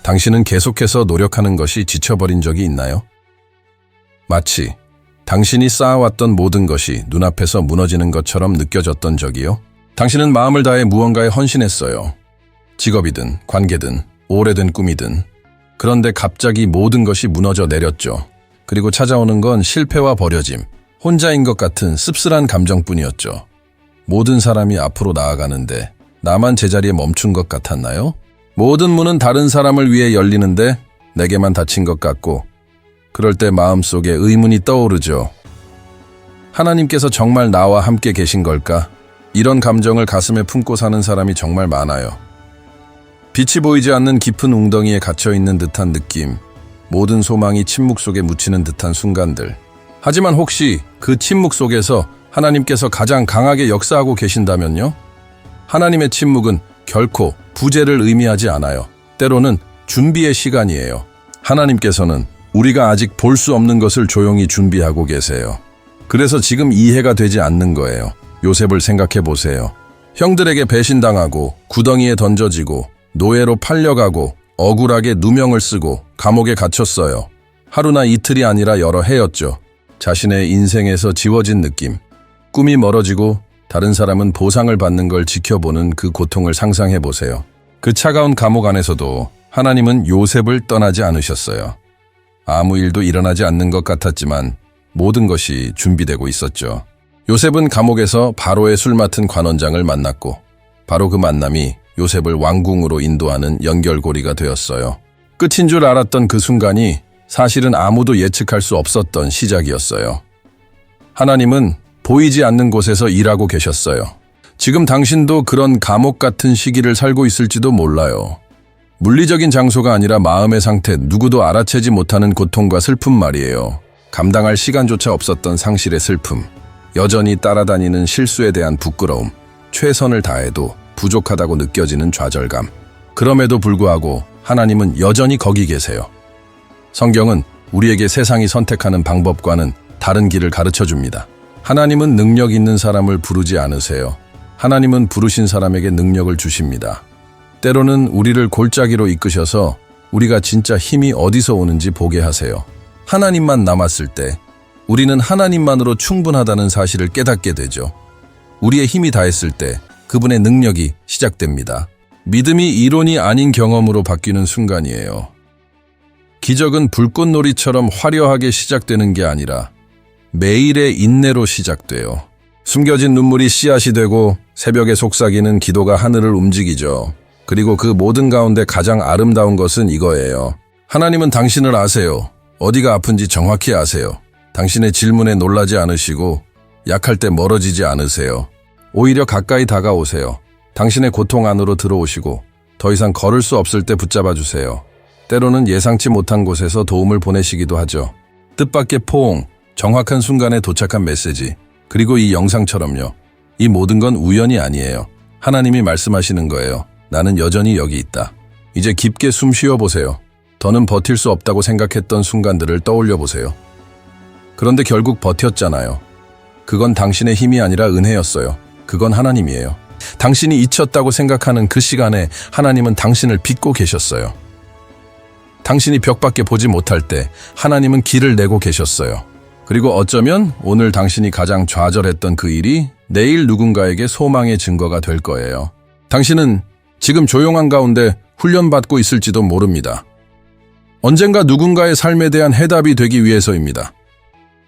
당신은 계속해서 노력하는 것이 지쳐버린 적이 있나요? 마치 당신이 쌓아왔던 모든 것이 눈앞에서 무너지는 것처럼 느껴졌던 적이요? 당신은 마음을 다해 무언가에 헌신했어요. 직업이든 관계든 오래된 꿈이든. 그런데 갑자기 모든 것이 무너져 내렸죠. 그리고 찾아오는 건 실패와 버려짐, 혼자인 것 같은 씁쓸한 감정뿐이었죠. 모든 사람이 앞으로 나아가는데 나만 제자리에 멈춘 것 같았나요? 모든 문은 다른 사람을 위해 열리는데 내게만 닫힌 것 같고, 그럴 때 마음속에 의문이 떠오르죠. 하나님께서 정말 나와 함께 계신 걸까? 이런 감정을 가슴에 품고 사는 사람이 정말 많아요. 빛이 보이지 않는 깊은 웅덩이에 갇혀있는 듯한 느낌, 모든 소망이 침묵 속에 묻히는 듯한 순간들. 하지만 혹시 그 침묵 속에서 하나님께서 가장 강하게 역사하고 계신다면요? 하나님의 침묵은 결코 부재를 의미하지 않아요. 때로는 준비의 시간이에요. 하나님께서는 우리가 아직 볼 수 없는 것을 조용히 준비하고 계세요. 그래서 지금 이해가 되지 않는 거예요. 요셉을 생각해 보세요. 형들에게 배신당하고 구덩이에 던져지고 노예로 팔려가고 억울하게 누명을 쓰고 감옥에 갇혔어요. 하루나 이틀이 아니라 여러 해였죠. 자신의 인생에서 지워진 느낌, 꿈이 멀어지고 다른 사람은 보상을 받는 걸 지켜보는 그 고통을 상상해 보세요. 그 차가운 감옥 안에서도 하나님은 요셉을 떠나지 않으셨어요. 아무 일도 일어나지 않는 것 같았지만 모든 것이 준비되고 있었죠. 요셉은 감옥에서 바로의 술 맡은 관원장을 만났고, 바로 그 만남이 요셉을 왕궁으로 인도하는 연결고리가 되었어요. 끝인 줄 알았던 그 순간이 사실은 아무도 예측할 수 없었던 시작이었어요. 하나님은 보이지 않는 곳에서 일하고 계셨어요. 지금 당신도 그런 감옥 같은 시기를 살고 있을지도 몰라요. 물리적인 장소가 아니라 마음의 상태, 누구도 알아채지 못하는 고통과 슬픔 말이에요. 감당할 시간조차 없었던 상실의 슬픔, 여전히 따라다니는 실수에 대한 부끄러움, 최선을 다해도 부족하다고 느껴지는 좌절감. 그럼에도 불구하고 하나님은 여전히 거기 계세요. 성경은 우리에게 세상이 선택하는 방법과는 다른 길을 가르쳐 줍니다. 하나님은 능력 있는 사람을 부르지 않으세요. 하나님은 부르신 사람에게 능력을 주십니다. 때로는 우리를 골짜기로 이끄셔서 우리가 진짜 힘이 어디서 오는지 보게 하세요. 하나님만 남았을 때 우리는 하나님만으로 충분하다는 사실을 깨닫게 되죠. 우리의 힘이 다했을 때 그분의 능력이 시작됩니다. 믿음이 이론이 아닌 경험으로 바뀌는 순간이에요. 기적은 불꽃놀이처럼 화려하게 시작되는 게 아니라 매일의 인내로 시작돼요. 숨겨진 눈물이 씨앗이 되고 새벽에 속삭이는 기도가 하늘을 움직이죠. 그리고 그 모든 가운데 가장 아름다운 것은 이거예요. 하나님은 당신을 아세요. 어디가 아픈지 정확히 아세요. 당신의 질문에 놀라지 않으시고 약할 때 멀어지지 않으세요. 오히려 가까이 다가오세요. 당신의 고통 안으로 들어오시고 더 이상 걸을 수 없을 때 붙잡아 주세요. 때로는 예상치 못한 곳에서 도움을 보내시기도 하죠. 뜻밖의 포옹, 정확한 순간에 도착한 메시지, 그리고 이 영상처럼요. 이 모든 건 우연이 아니에요. 하나님이 말씀하시는 거예요. 나는 여전히 여기 있다. 이제 깊게 숨 쉬어보세요. 더는 버틸 수 없다고 생각했던 순간들을 떠올려 보세요. 그런데 결국 버텼잖아요. 그건 당신의 힘이 아니라 은혜였어요. 그건 하나님이에요. 당신이 잊혔다고 생각하는 그 시간에 하나님은 당신을 빚고 계셨어요. 당신이 벽밖에 보지 못할 때 하나님은 길을 내고 계셨어요. 그리고 어쩌면 오늘 당신이 가장 좌절했던 그 일이 내일 누군가에게 소망의 증거가 될 거예요. 당신은 지금 조용한 가운데 훈련받고 있을지도 모릅니다. 언젠가 누군가의 삶에 대한 해답이 되기 위해서입니다.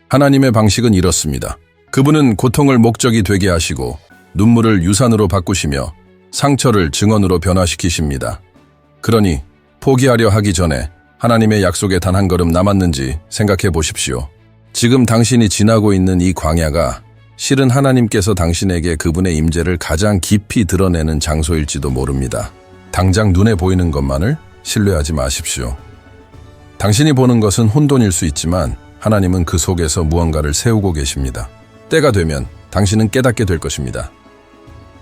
하나님의 방식은 이렇습니다. 그분은 고통을 목적이 되게 하시고 눈물을 유산으로 바꾸시며 상처를 증언으로 변화시키십니다. 그러니 포기하려 하기 전에 하나님의 약속에 단 한 걸음 남았는지 생각해 보십시오. 지금 당신이 지나고 있는 이 광야가 실은 하나님께서 당신에게 그분의 임재를 가장 깊이 드러내는 장소일지도 모릅니다. 당장 눈에 보이는 것만을 신뢰하지 마십시오. 당신이 보는 것은 혼돈일 수 있지만 하나님은 그 속에서 무언가를 세우고 계십니다. 때가 되면 당신은 깨닫게 될 것입니다.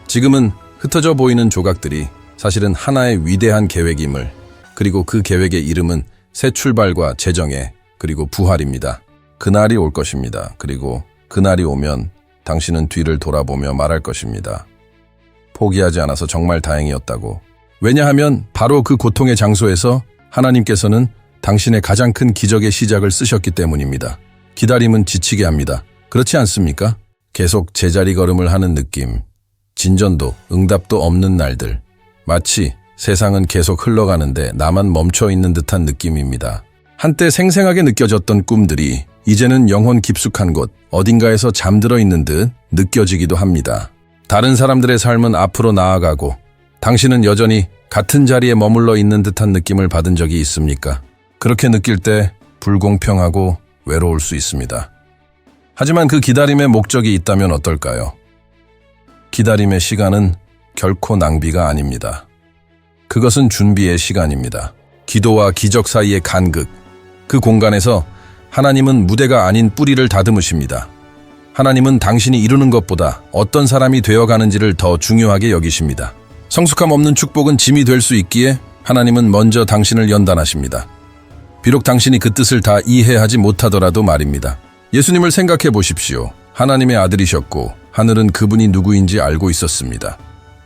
지금은 흩어져 보이는 조각들이 사실은 하나의 위대한 계획임을, 그리고 그 계획의 이름은 새 출발과 재정의, 그리고 부활입니다. 그날이 올 것입니다. 그리고 그날이 오면 당신은 뒤를 돌아보며 말할 것입니다. 포기하지 않아서 정말 다행이었다고. 왜냐하면 바로 그 고통의 장소에서 하나님께서는 당신의 가장 큰 기적의 시작을 쓰셨기 때문입니다. 기다림은 지치게 합니다. 그렇지 않습니까? 계속 제자리 걸음을 하는 느낌, 진전도, 응답도 없는 날들, 마치 세상은 계속 흘러가는데 나만 멈춰 있는 듯한 느낌입니다. 한때 생생하게 느껴졌던 꿈들이 이제는 영혼 깊숙한 곳, 어딘가에서 잠들어 있는 듯 느껴지기도 합니다. 다른 사람들의 삶은 앞으로 나아가고 당신은 여전히 같은 자리에 머물러 있는 듯한 느낌을 받은 적이 있습니까? 그렇게 느낄 때 불공평하고 외로울 수 있습니다. 하지만 그 기다림의 목적이 있다면 어떨까요? 기다림의 시간은 결코 낭비가 아닙니다. 그것은 준비의 시간입니다. 기도와 기적 사이의 간극, 그 공간에서 하나님은 무대가 아닌 뿌리를 다듬으십니다. 하나님은 당신이 이루는 것보다 어떤 사람이 되어가는지를 더 중요하게 여기십니다. 성숙함 없는 축복은 짐이 될 수 있기에 하나님은 먼저 당신을 연단하십니다. 비록 당신이 그 뜻을 다 이해하지 못하더라도 말입니다. 예수님을 생각해 보십시오. 하나님의 아들이셨고 하늘은 그분이 누구인지 알고 있었습니다.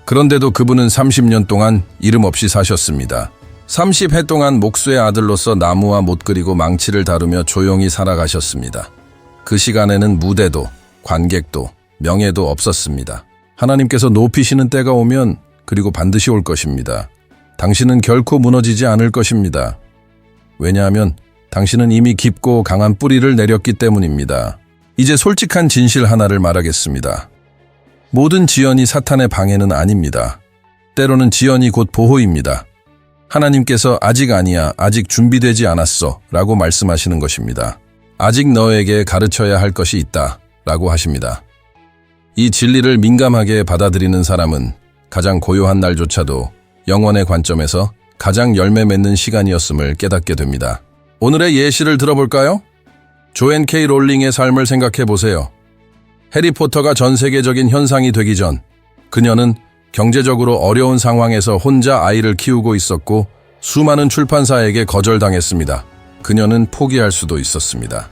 그런데도 그분은 30년 동안 이름 없이 사셨습니다. 30해 동안 목수의 아들로서 나무와 못 그리고 망치를 다루며 조용히 살아가셨습니다. 그 시간에는 무대도, 관객도, 명예도 없었습니다. 하나님께서 높이시는 때가 오면 그리고 반드시 올 것입니다. 당신은 결코 무너지지 않을 것입니다. 왜냐하면 당신은 이미 깊고 강한 뿌리를 내렸기 때문입니다. 이제 솔직한 진실 하나를 말하겠습니다. 모든 지연이 사탄의 방해는 아닙니다. 때로는 지연이 곧 보호입니다. 하나님께서 아직 아니야, 아직 준비되지 않았어 라고 말씀하시는 것입니다. 아직 너에게 가르쳐야 할 것이 있다 라고 하십니다. 이 진리를 민감하게 받아들이는 사람은 가장 고요한 날조차도 영원의 관점에서 가장 열매 맺는 시간이었음을 깨닫게 됩니다. 오늘의 예시를 들어볼까요? 조앤 K 롤링의 삶을 생각해 보세요. 해리포터가 전 세계적인 현상이 되기 전 그녀는 경제적으로 어려운 상황에서 혼자 아이를 키우고 있었고 수많은 출판사에게 거절당했습니다. 그녀는 포기할 수도 있었습니다.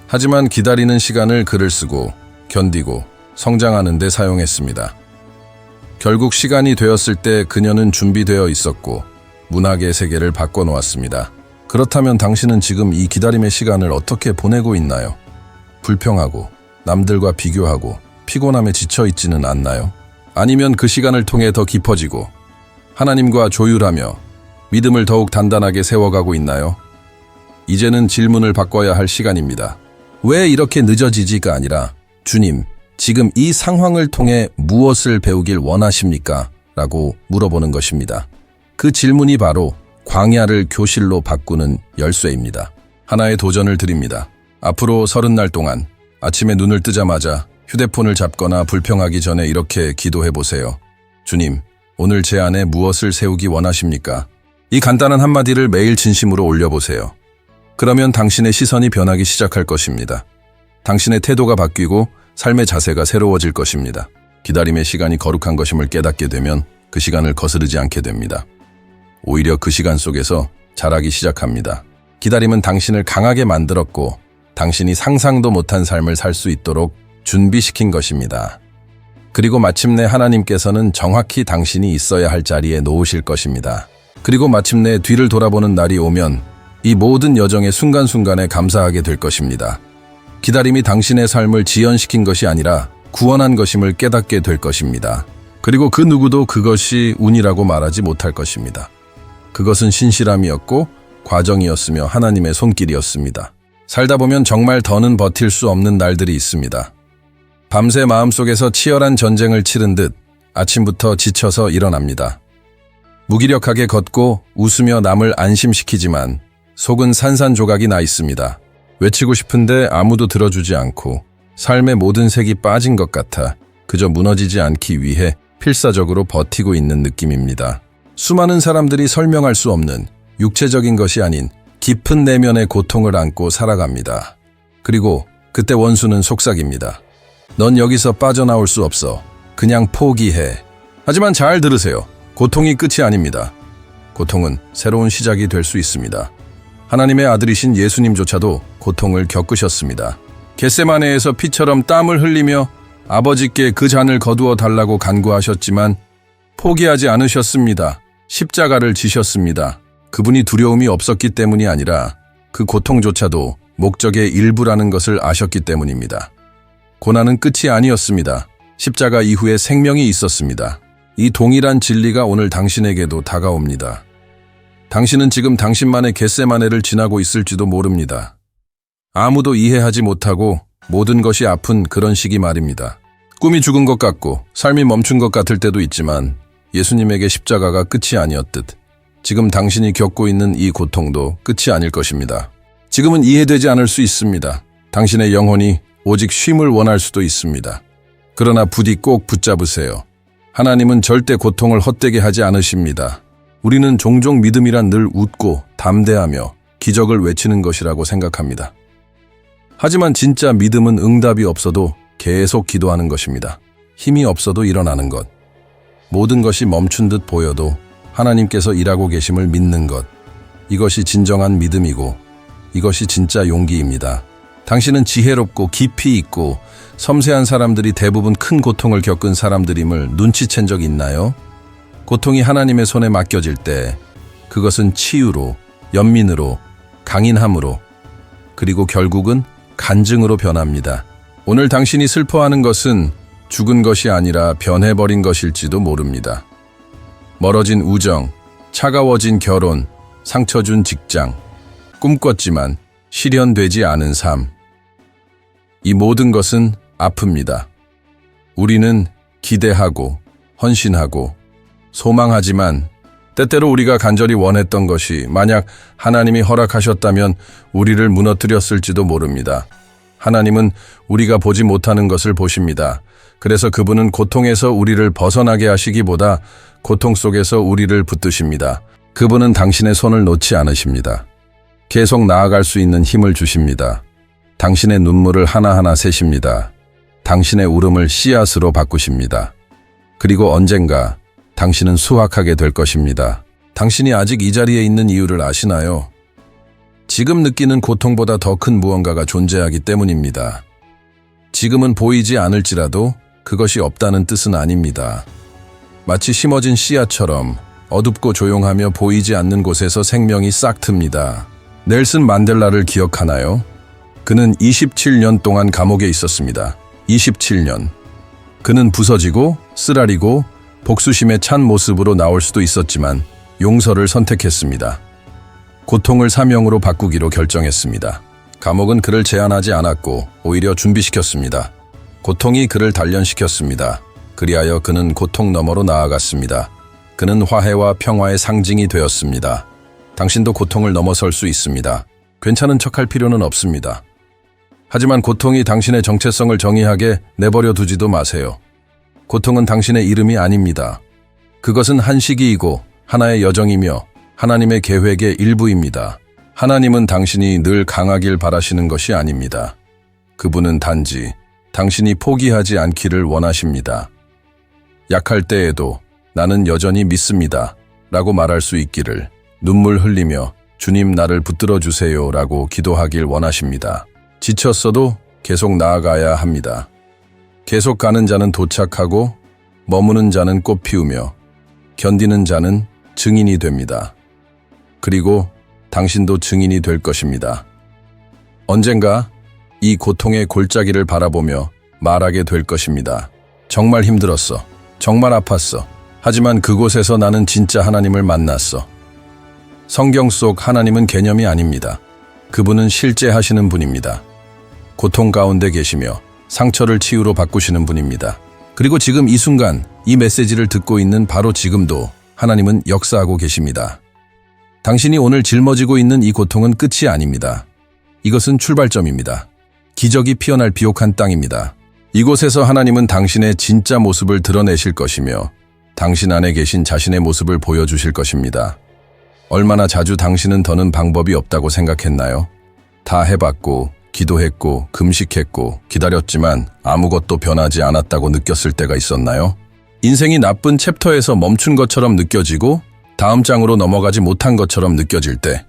하지만 기다리는 시간을 글을 쓰고 견디고 성장하는 데 사용했습니다. 결국 시간이 되었을 때 그녀는 준비되어 있었고 문학의 세계를 바꿔놓았습니다. 그렇다면 당신은 지금 이 기다림의 시간을 어떻게 보내고 있나요? 불평하고 남들과 비교하고 피곤함에 지쳐 있지는 않나요? 아니면 그 시간을 통해 더 깊어지고 하나님과 조율하며 믿음을 더욱 단단하게 세워가고 있나요? 이제는 질문을 바꿔야 할 시간입니다. 왜 이렇게 늦어지지가 아니라 주님, 지금 이 상황을 통해 무엇을 배우길 원하십니까? 라고 물어보는 것입니다. 그 질문이 바로 광야를 교실로 바꾸는 열쇠입니다. 하나의 도전을 드립니다. 앞으로 30날 동안 아침에 눈을 뜨자마자 휴대폰을 잡거나 불평하기 전에 이렇게 기도해보세요. 주님, 오늘 제 안에 무엇을 세우기 원하십니까? 이 간단한 한마디를 매일 진심으로 올려보세요. 그러면 당신의 시선이 변하기 시작할 것입니다. 당신의 태도가 바뀌고 삶의 자세가 새로워질 것입니다. 기다림의 시간이 거룩한 것임을 깨닫게 되면 그 시간을 거스르지 않게 됩니다. 오히려 그 시간 속에서 자라기 시작합니다. 기다림은 당신을 강하게 만들었고 당신이 상상도 못한 삶을 살 수 있도록 준비시킨 것입니다. 그리고 마침내 하나님께서는 정확히 당신이 있어야 할 자리에 놓으실 것입니다. 그리고 마침내 뒤를 돌아보는 날이 오면 이 모든 여정의 순간순간에 감사하게 될 것입니다. 기다림이 당신의 삶을 지연시킨 것이 아니라 구원한 것임을 깨닫게 될 것입니다. 그리고 그 누구도 그것이 운이라고 말하지 못할 것입니다. 그것은 신실함이었고 과정이었으며 하나님의 손길이었습니다. 살다 보면 정말 더는 버틸 수 없는 날들이 있습니다. 밤새 마음속에서 치열한 전쟁을 치른 듯 아침부터 지쳐서 일어납니다. 무기력하게 걷고 웃으며 남을 안심시키지만 속은 산산조각이 나 있습니다. 외치고 싶은데 아무도 들어주지 않고 삶의 모든 색이 빠진 것 같아 그저 무너지지 않기 위해 필사적으로 버티고 있는 느낌입니다. 수많은 사람들이 설명할 수 없는 육체적인 것이 아닌 깊은 내면의 고통을 안고 살아갑니다. 그리고 그때 원수는 속삭입니다. 넌 여기서 빠져나올 수 없어. 그냥 포기해. 하지만 잘 들으세요. 고통이 끝이 아닙니다. 고통은 새로운 시작이 될 수 있습니다. 하나님의 아들이신 예수님조차도 고통을 겪으셨습니다. 겟세마네에서 피처럼 땀을 흘리며 아버지께 그 잔을 거두어 달라고 간구하셨지만 포기하지 않으셨습니다. 십자가를 지셨습니다. 그분이 두려움이 없었기 때문이 아니라 그 고통조차도 목적의 일부라는 것을 아셨기 때문입니다. 고난은 끝이 아니었습니다. 십자가 이후에 생명이 있었습니다. 이 동일한 진리가 오늘 당신에게도 다가옵니다. 당신은 지금 당신만의 겟세마네를 지나고 있을지도 모릅니다. 아무도 이해하지 못하고 모든 것이 아픈 그런 시기 말입니다. 꿈이 죽은 것 같고 삶이 멈춘 것 같을 때도 있지만 예수님에게 십자가가 끝이 아니었듯 지금 당신이 겪고 있는 이 고통도 끝이 아닐 것입니다. 지금은 이해되지 않을 수 있습니다. 당신의 영혼이 오직 쉼을 원할 수도 있습니다. 그러나 부디 꼭 붙잡으세요. 하나님은 절대 고통을 헛되게 하지 않으십니다. 우리는 종종 믿음이란 늘 웃고 담대하며 기적을 외치는 것이라고 생각합니다. 하지만 진짜 믿음은 응답이 없어도 계속 기도하는 것입니다. 힘이 없어도 일어나는 것. 모든 것이 멈춘 듯 보여도 하나님께서 일하고 계심을 믿는 것. 이것이 진정한 믿음이고 이것이 진짜 용기입니다. 당신은 지혜롭고 깊이 있고 섬세한 사람들이 대부분 큰 고통을 겪은 사람들임을 눈치챈 적 있나요? 고통이 하나님의 손에 맡겨질 때 그것은 치유로, 연민으로, 강인함으로, 그리고 결국은 간증으로 변합니다. 오늘 당신이 슬퍼하는 것은 죽은 것이 아니라 변해버린 것일지도 모릅니다. 멀어진 우정, 차가워진 결혼, 상처 준 직장, 꿈꿨지만 실현되지 않은 삶. 이 모든 것은 아픕니다. 우리는 기대하고 헌신하고 소망하지만 때때로 우리가 간절히 원했던 것이 만약 하나님이 허락하셨다면 우리를 무너뜨렸을지도 모릅니다. 하나님은 우리가 보지 못하는 것을 보십니다. 그래서 그분은 고통에서 우리를 벗어나게 하시기보다 고통 속에서 우리를 붙드십니다. 그분은 당신의 손을 놓지 않으십니다. 계속 나아갈 수 있는 힘을 주십니다. 당신의 눈물을 하나하나 세십니다. 당신의 울음을 씨앗으로 바꾸십니다. 그리고 언젠가 당신은 수확하게 될 것입니다. 당신이 아직 이 자리에 있는 이유를 아시나요? 지금 느끼는 고통보다 더 큰 무언가가 존재하기 때문입니다. 지금은 보이지 않을지라도 그것이 없다는 뜻은 아닙니다. 마치 심어진 씨앗처럼 어둡고 조용하며 보이지 않는 곳에서 생명이 싹 틉니다. 넬슨 만델라를 기억하나요? 그는 27년 동안 감옥에 있었습니다. 27년. 그는 부서지고 쓰라리고 복수심에 찬 모습으로 나올 수도 있었지만 용서를 선택했습니다. 고통을 사명으로 바꾸기로 결정했습니다. 감옥은 그를 제한하지 않았고 오히려 준비시켰습니다. 고통이 그를 단련시켰습니다. 그리하여 그는 고통 너머로 나아갔습니다. 그는 화해와 평화의 상징이 되었습니다. 당신도 고통을 넘어설 수 있습니다. 괜찮은 척할 필요는 없습니다. 하지만 고통이 당신의 정체성을 정의하게 내버려 두지도 마세요. 고통은 당신의 이름이 아닙니다. 그것은 한 시기이고 하나의 여정이며 하나님의 계획의 일부입니다. 하나님은 당신이 늘 강하길 바라시는 것이 아닙니다. 그분은 단지 당신이 포기하지 않기를 원하십니다. 약할 때에도 나는 여전히 믿습니다. 라고 말할 수 있기를, 눈물 흘리며 주님 나를 붙들어 주세요 라고 기도하길 원하십니다. 지쳤어도 계속 나아가야 합니다. 계속 가는 자는 도착하고 머무는 자는 꽃 피우며 견디는 자는 증인이 됩니다. 그리고 당신도 증인이 될 것입니다. 언젠가 이 고통의 골짜기를 바라보며 말하게 될 것입니다. 정말 힘들었어. 정말 아팠어. 하지만 그곳에서 나는 진짜 하나님을 만났어. 성경 속 하나님은 개념이 아닙니다. 그분은 실제 하시는 분입니다. 고통 가운데 계시며 상처를 치유로 바꾸시는 분입니다. 그리고 지금 이 순간 이 메시지를 듣고 있는 바로 지금도 하나님은 역사하고 계십니다. 당신이 오늘 짊어지고 있는 이 고통은 끝이 아닙니다. 이것은 출발점입니다. 기적이 피어날 비옥한 땅입니다. 이곳에서 하나님은 당신의 진짜 모습을 드러내실 것이며 당신 안에 계신 자신의 모습을 보여주실 것입니다. 얼마나 자주 당신은 더는 방법이 없다고 생각했나요? 다 해봤고 기도했고 금식했고 기다렸지만 아무것도 변하지 않았다고 느꼈을 때가 있었나요? 인생이 나쁜 챕터에서 멈춘 것처럼 느껴지고 다음 장으로 넘어가지 못한 것처럼 느껴질 때,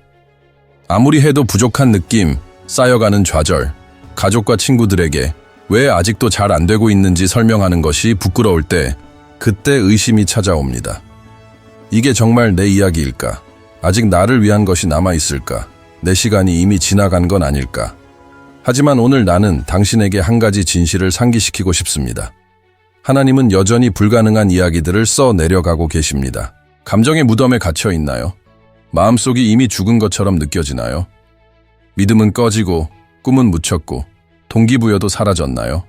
아무리 해도 부족한 느낌, 쌓여가는 좌절, 가족과 친구들에게 왜 아직도 잘 안 되고 있는지 설명하는 것이 부끄러울 때 그때 의심이 찾아옵니다. 이게 정말 내 이야기일까? 아직 나를 위한 것이 남아있을까? 내 시간이 이미 지나간 건 아닐까? 하지만 오늘 나는 당신에게 한 가지 진실을 상기시키고 싶습니다. 하나님은 여전히 불가능한 이야기들을 써 내려가고 계십니다. 감정의 무덤에 갇혀 있나요? 마음속이 이미 죽은 것처럼 느껴지나요? 믿음은 꺼지고 꿈은 묻혔고 동기부여도 사라졌나요?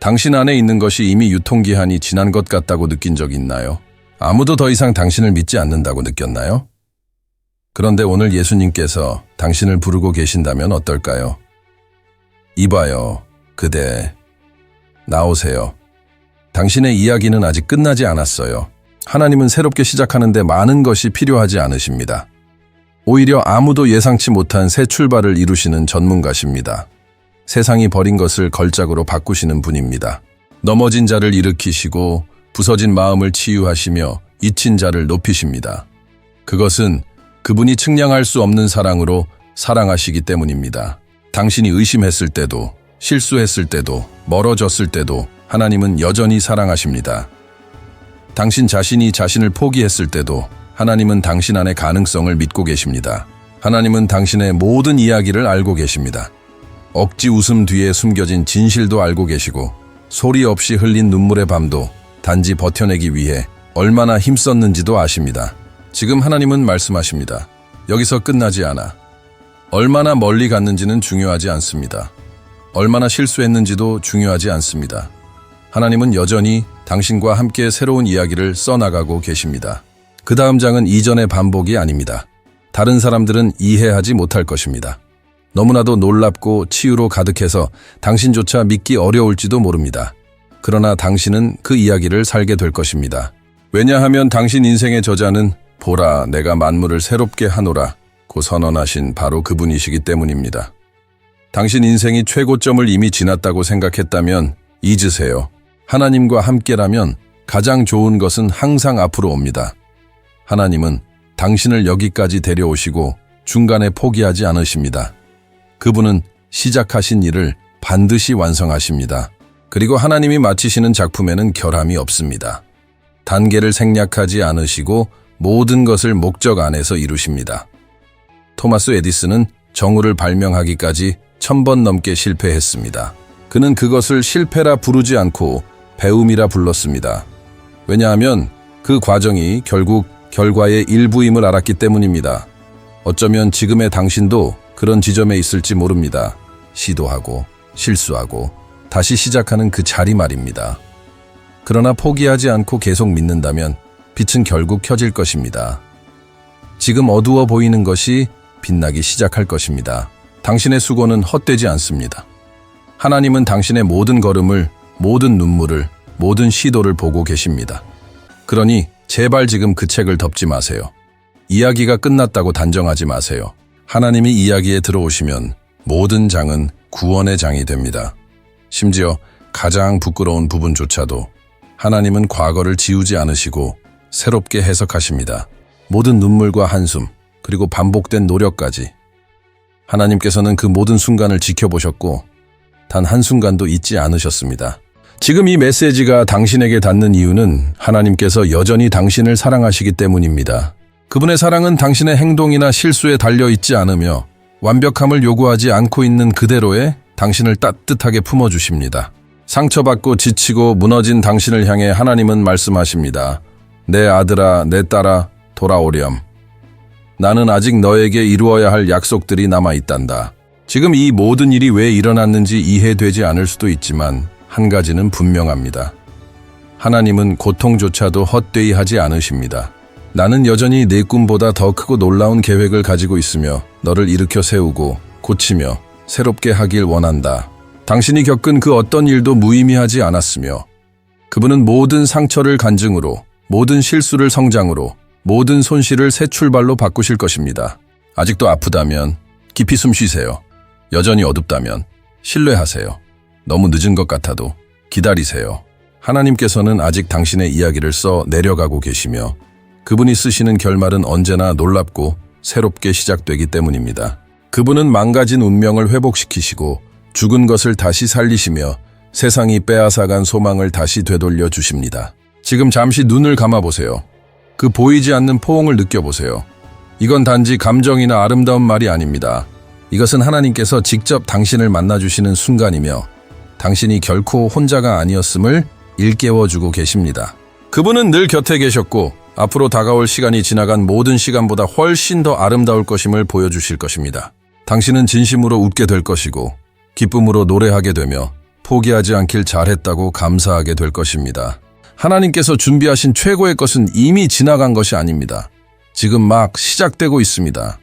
당신 안에 있는 것이 이미 유통기한이 지난 것 같다고 느낀 적 있나요? 아무도 더 이상 당신을 믿지 않는다고 느꼈나요? 그런데 오늘 예수님께서 당신을 부르고 계신다면 어떨까요? 이봐요, 그대. 나오세요. 당신의 이야기는 아직 끝나지 않았어요. 하나님은 새롭게 시작하는데 많은 것이 필요하지 않으십니다. 오히려 아무도 예상치 못한 새 출발을 이루시는 전문가십니다. 세상이 버린 것을 걸작으로 바꾸시는 분입니다. 넘어진 자를 일으키시고 부서진 마음을 치유하시며 잊힌 자를 높이십니다. 그것은 그분이 측량할 수 없는 사랑으로 사랑하시기 때문입니다. 당신이 의심했을 때도, 실수했을 때도, 멀어졌을 때도 하나님은 여전히 사랑하십니다. 당신 자신이 자신을 포기했을 때도 하나님은 당신 안의 가능성을 믿고 계십니다. 하나님은 당신의 모든 이야기를 알고 계십니다. 억지 웃음 뒤에 숨겨진 진실도 알고 계시고 소리 없이 흘린 눈물의 밤도 단지 버텨내기 위해 얼마나 힘썼는지도 아십니다. 지금 하나님은 말씀하십니다. 여기서 끝나지 않아. 얼마나 멀리 갔는지는 중요하지 않습니다. 얼마나 실수했는지도 중요하지 않습니다. 하나님은 여전히 당신과 함께 새로운 이야기를 써나가고 계십니다. 그 다음 장은 이전의 반복이 아닙니다. 다른 사람들은 이해하지 못할 것입니다. 너무나도 놀랍고 치유로 가득해서 당신조차 믿기 어려울지도 모릅니다. 그러나 당신은 그 이야기를 살게 될 것입니다. 왜냐하면 당신 인생의 저자는 보라, 내가 만물을 새롭게 하노라 고 선언하신 바로 그분이시기 때문입니다. 당신 인생이 최고점을 이미 지났다고 생각했다면 잊으세요. 하나님과 함께라면 가장 좋은 것은 항상 앞으로 옵니다. 하나님은 당신을 여기까지 데려오시고 중간에 포기하지 않으십니다. 그분은 시작하신 일을 반드시 완성하십니다. 그리고 하나님이 마치시는 작품에는 결함이 없습니다. 단계를 생략하지 않으시고 모든 것을 목적 안에서 이루십니다. 토마스 에디슨은 정우를 발명하기까지 1000번 넘게 실패했습니다. 그는 그것을 실패라 부르지 않고 배움이라 불렀습니다. 왜냐하면 그 과정이 결국 결과의 일부임을 알았기 때문입니다. 어쩌면 지금의 당신도 그런 지점에 있을지 모릅니다. 시도하고 실수하고 다시 시작하는 그 자리 말입니다. 그러나 포기하지 않고 계속 믿는다면 빛은 결국 켜질 것입니다. 지금 어두워 보이는 것이 빛나기 시작할 것입니다. 당신의 수고는 헛되지 않습니다. 하나님은 당신의 모든 걸음을, 모든 눈물을, 모든 시도를 보고 계십니다. 그러니 제발 지금 그 책을 덮지 마세요. 이야기가 끝났다고 단정하지 마세요. 하나님이 이야기에 들어오시면 모든 장은 구원의 장이 됩니다. 심지어 가장 부끄러운 부분조차도 하나님은 과거를 지우지 않으시고 새롭게 해석하십니다. 모든 눈물과 한숨, 그리고 반복된 노력까지. 하나님께서는 그 모든 순간을 지켜보셨고 단 한순간도 잊지 않으셨습니다. 지금 이 메시지가 당신에게 닿는 이유는 하나님께서 여전히 당신을 사랑하시기 때문입니다. 그분의 사랑은 당신의 행동이나 실수에 달려있지 않으며 완벽함을 요구하지 않고 있는 그대로의 당신을 따뜻하게 품어주십니다. 상처받고 지치고 무너진 당신을 향해 하나님은 말씀하십니다. 내 아들아, 내 딸아, 돌아오렴. 나는 아직 너에게 이루어야 할 약속들이 남아있단다. 지금 이 모든 일이 왜 일어났는지 이해되지 않을 수도 있지만 한 가지는 분명합니다. 하나님은 고통조차도 헛되이 하지 않으십니다. 나는 여전히 내 꿈보다 더 크고 놀라운 계획을 가지고 있으며 너를 일으켜 세우고 고치며 새롭게 하길 원한다. 당신이 겪은 그 어떤 일도 무의미하지 않았으며 그분은 모든 상처를 간증으로, 모든 실수를 성장으로, 모든 손실을 새 출발로 바꾸실 것입니다. 아직도 아프다면 깊이 숨 쉬세요. 여전히 어둡다면 신뢰하세요. 너무 늦은 것 같아도 기다리세요. 하나님께서는 아직 당신의 이야기를 써 내려가고 계시며 그분이 쓰시는 결말은 언제나 놀랍고 새롭게 시작되기 때문입니다. 그분은 망가진 운명을 회복시키시고 죽은 것을 다시 살리시며 세상이 빼앗아간 소망을 다시 되돌려 주십니다. 지금 잠시 눈을 감아보세요. 그 보이지 않는 포옹을 느껴보세요. 이건 단지 감정이나 아름다운 말이 아닙니다. 이것은 하나님께서 직접 당신을 만나주시는 순간이며 당신이 결코 혼자가 아니었음을 일깨워주고 계십니다. 그분은 늘 곁에 계셨고 앞으로 다가올 시간이 지나간 모든 시간보다 훨씬 더 아름다울 것임을 보여주실 것입니다. 당신은 진심으로 웃게 될 것이고 기쁨으로 노래하게 되며 포기하지 않길 잘했다고 감사하게 될 것입니다. 하나님께서 준비하신 최고의 것은 이미 지나간 것이 아닙니다. 지금 막 시작되고 있습니다.